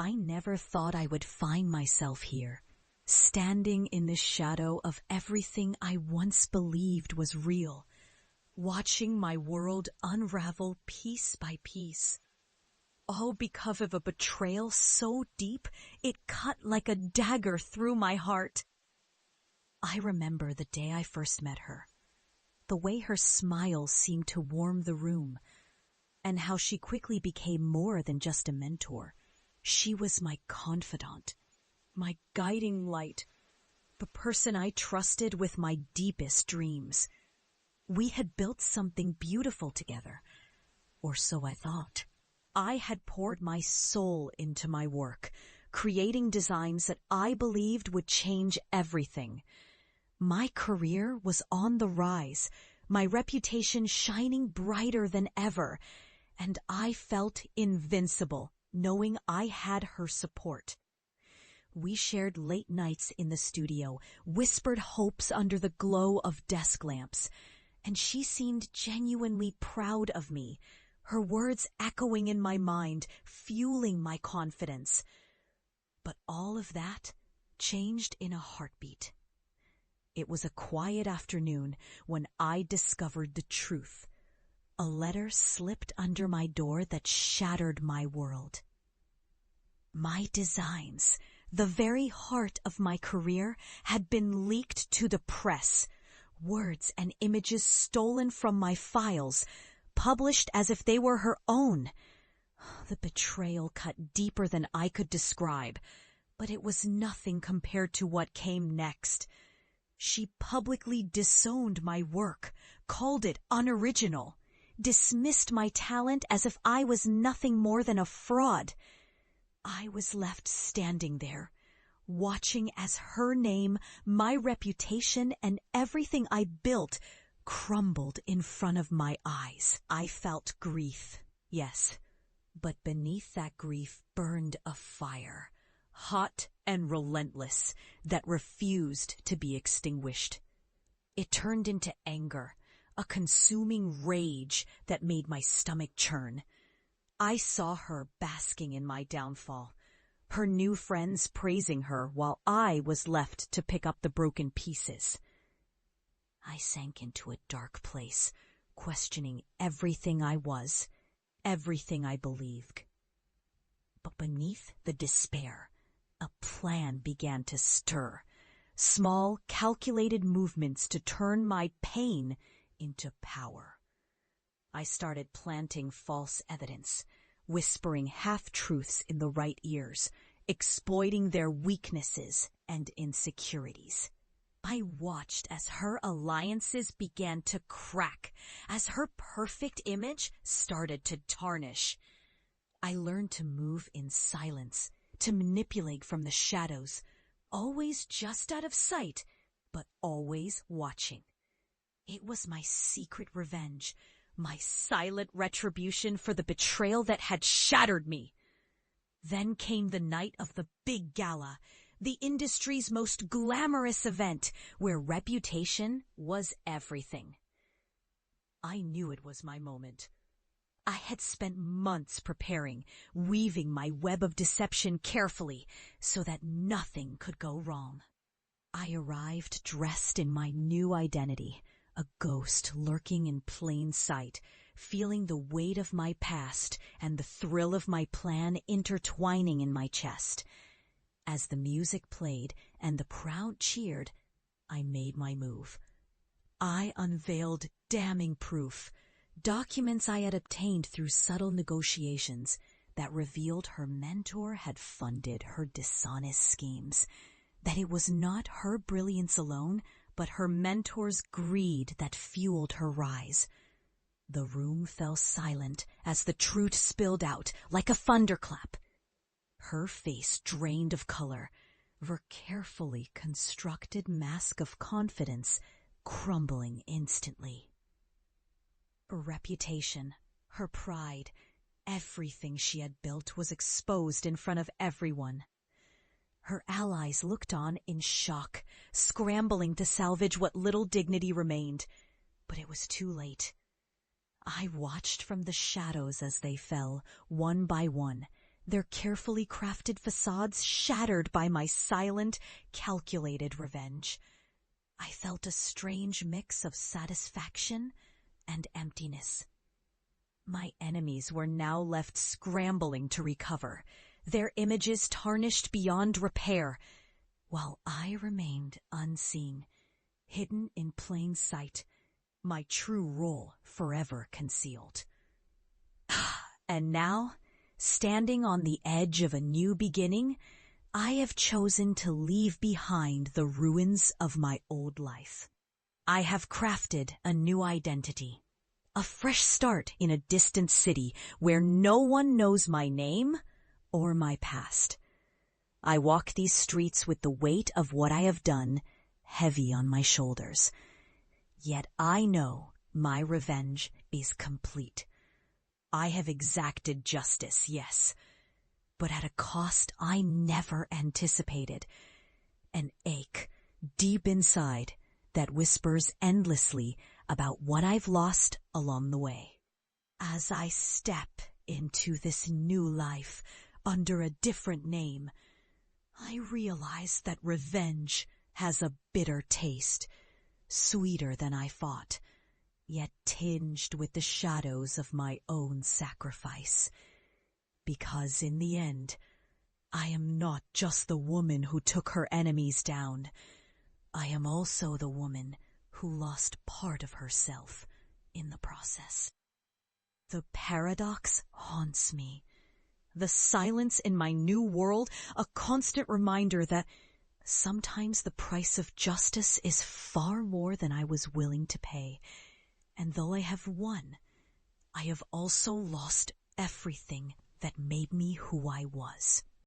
I never thought I would find myself here, standing in the shadow of everything I once believed was real, watching my world unravel piece by piece. All because of a betrayal so deep it cut like a dagger through my heart. I remember the day I first met her, the way her smile seemed to warm the room, and how she quickly became more than just a mentor. She was my confidant, my guiding light, the person I trusted with my deepest dreams. We had built something beautiful together, or so I thought. I had poured my soul into my work, creating designs that I believed would change everything. My career was on the rise, my reputation shining brighter than ever, and I felt invincible, knowing I had her support. We shared late nights in the studio, whispered hopes under the glow of desk lamps, and she seemed genuinely proud of me, her words echoing in my mind, fueling my confidence. But all of that changed in a heartbeat. It was a quiet afternoon when I discovered the truth. A letter slipped under my door that shattered my world. My designs, the very heart of my career, had been leaked to the press. Words and images stolen from my files, published as if they were her own. The betrayal cut deeper than I could describe, but it was nothing compared to what came next. She publicly disowned my work, called it unoriginal, dismissed my talent as if I was nothing more than a fraud. I was left standing there, watching as her name, my reputation, and everything I built crumbled in front of my eyes. I felt grief, yes, but beneath that grief burned a fire, hot and relentless, that refused to be extinguished. It turned into anger, a consuming rage that made my stomach churn. I saw her basking in my downfall, her new friends praising her while I was left to pick up the broken pieces. I sank into a dark place, questioning everything I was, everything I believed. But beneath the despair, a plan began to stir, small, calculated movements to turn my pain into power. I started planting false evidence, whispering half-truths in the right ears, exploiting their weaknesses and insecurities. I watched as her alliances began to crack, as her perfect image started to tarnish. I learned to move in silence, to manipulate from the shadows, always just out of sight, but always watching. It was my secret revenge, my silent retribution for the betrayal that had shattered me. Then came the night of the big gala, the industry's most glamorous event, where reputation was everything. I knew it was my moment. I had spent months preparing, weaving my web of deception carefully so that nothing could go wrong. I arrived dressed in my new identity, a ghost lurking in plain sight, feeling the weight of my past and the thrill of my plan intertwining in my chest. As the music played and the crowd cheered, I made my move. I unveiled damning proof, documents I had obtained through subtle negotiations that revealed her mentor had funded her dishonest schemes, that it was not her brilliance alone, but her mentor's greed that fueled her rise. The room fell silent as the truth spilled out like a thunderclap. Her face drained of color, her carefully constructed mask of confidence crumbling instantly. Her reputation, her pride, everything she had built was exposed in front of everyone. Her allies looked on in shock, scrambling to salvage what little dignity remained. But it was too late. I watched from the shadows as they fell, one by one, their carefully crafted facades shattered by my silent, calculated revenge. I felt a strange mix of satisfaction and emptiness. My enemies were now left scrambling to recover, their images tarnished beyond repair, while I remained unseen, hidden in plain sight, my true role forever concealed. And now, standing on the edge of a new beginning, I have chosen to leave behind the ruins of my old life. I have crafted a new identity, a fresh start in a distant city where no one knows my name or my past. I walk these streets with the weight of what I have done heavy on my shoulders. Yet I know my revenge is complete. I have exacted justice, yes, but at a cost I never anticipated. An ache deep inside that whispers endlessly about what I've lost along the way. As I step into this new life under a different name, I realize that revenge has a bitter taste, sweeter than I thought, yet tinged with the shadows of my own sacrifice. Because in the end, I am not just the woman who took her enemies down. I am also the woman who lost part of herself in the process. The paradox haunts me. The silence in my new world, a constant reminder that sometimes the price of justice is far more than I was willing to pay. And though I have won, I have also lost everything that made me who I was.